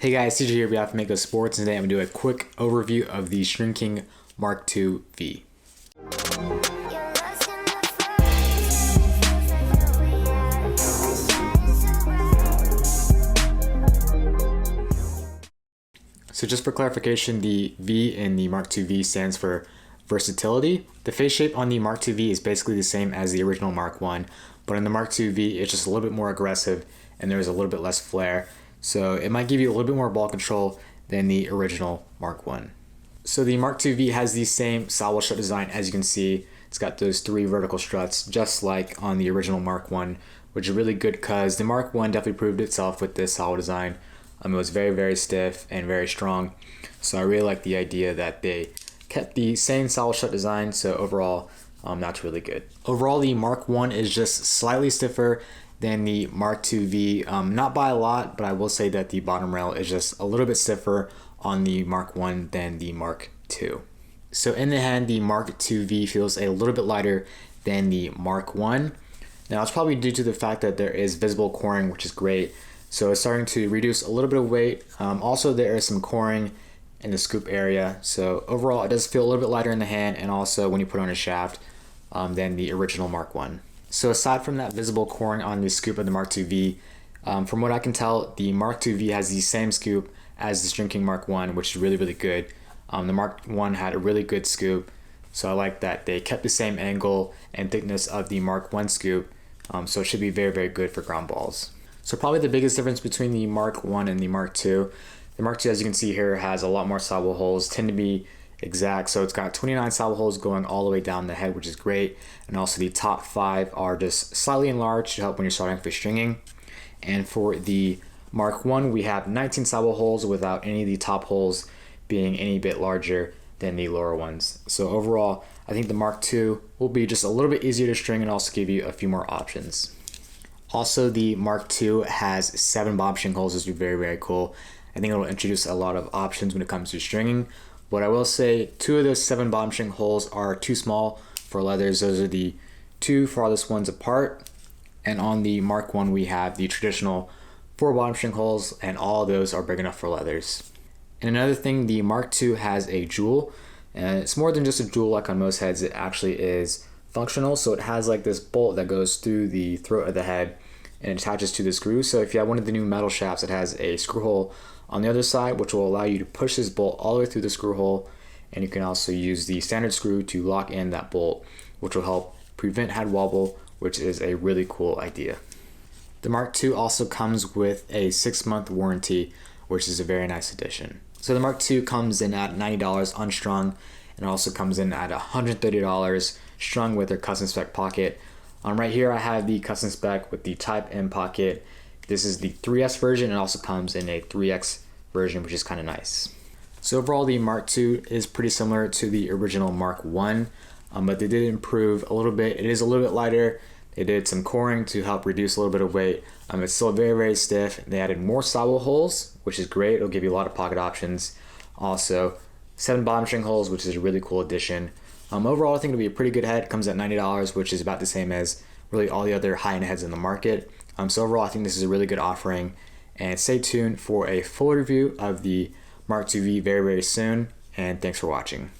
Hey guys, CJ here on behalf of Mako Sports, and today I'm going to do a quick overview of the Stringking Mark II V. So just for clarification, the V in the Mark II V stands for versatility. The face shape on the Mark II V is basically the same as the original Mark I, but in the Mark II V it's just a little bit more aggressive and there's a little bit less flare. So it might give you a little bit more ball control than the original Mark I. So the Mark II V has the same sidewall strut design. As you can see, it's got those 3 vertical struts just like on the original Mark I, which is really good because the Mark I definitely proved itself with this sidewall design. It was very, very stiff and very strong. So I really like the idea that they kept the same sidewall strut design. So overall, that's really good. Overall, the Mark I is just slightly stiffer than the Mark II V, not by a lot, but I will say that the bottom rail is just a little bit stiffer on the Mark I than the Mark II. So in the hand, the Mark II V feels a little bit lighter than the Mark I. Now it's probably due to the fact that there is visible coring, which is great. So it's starting to reduce a little bit of weight. Also, there is some coring in the scoop area. So overall, it does feel a little bit lighter in the hand, and also when you put on a shaft than the original Mark I. So aside from that visible coring on the scoop of the Mark II V, from what I can tell, the Mark II V has the same scoop as the Stringking Mark I, which is really, really good. The Mark I had a really good scoop, so I like that they kept the same angle and thickness of the Mark I scoop, so it should be very, very good for ground balls. So probably the biggest difference between the Mark I and the Mark II, the Mark II, as you can see here, has a lot more sidewall holes, tend to be exact. So it's got 29 sidewall holes going all the way down the head, which is great. And also the top 5 are just slightly enlarged to help when you're starting for stringing. And for the Mark I, we have 19 sidewall holes without any of the top holes being any bit larger than the lower ones. So overall, I think the Mark II will be just a little bit easier to string and also give you a few more options. Also, the Mark II has 7 bob string holes, which is very, very cool. I think it will introduce a lot of options when it comes to stringing. But I will say 2 of those 7 bob string holes are too small for leathers. Those are the 2 farthest ones apart. And on the Mark I, we have the traditional 4 bottom string holes, and all of those are big enough for leathers. And another thing, the Mark II has a jewel, and it's more than just a jewel like on most heads. It actually is functional. So it has like this bolt that goes through the throat of the head and attaches to the screw. So if you have one of the new metal shafts, it has a screw hole on the other side, which will allow you to push this bolt all the way through the screw hole. And you can also use the standard screw to lock in that bolt, which will help prevent head wobble, which is a really cool idea. The Mark II also comes with a 6-month warranty, which is a very nice addition. So the Mark II comes in at $90 unstrung, and also comes in at $130 strung with their custom spec pocket. Right here I have the custom spec with the Type M pocket. This is the 3S version. It also comes in a 3X version, which is kind of nice. So overall, the Mark II is pretty similar to the original Mark I, but they did improve a little bit. It is a little bit lighter. They did some coring to help reduce a little bit of weight. It's still very, very stiff. They added more sidewall holes, which is great. It'll give you a lot of pocket options. Also, 7 bottom string holes, which is a really cool addition. Overall, I think it'll be a pretty good head. It comes at $90, which is about the same as really all the other high-end heads in the market. So overall, I think this is a really good offering. And stay tuned for a full review of the Mark II V very, very soon. And thanks for watching.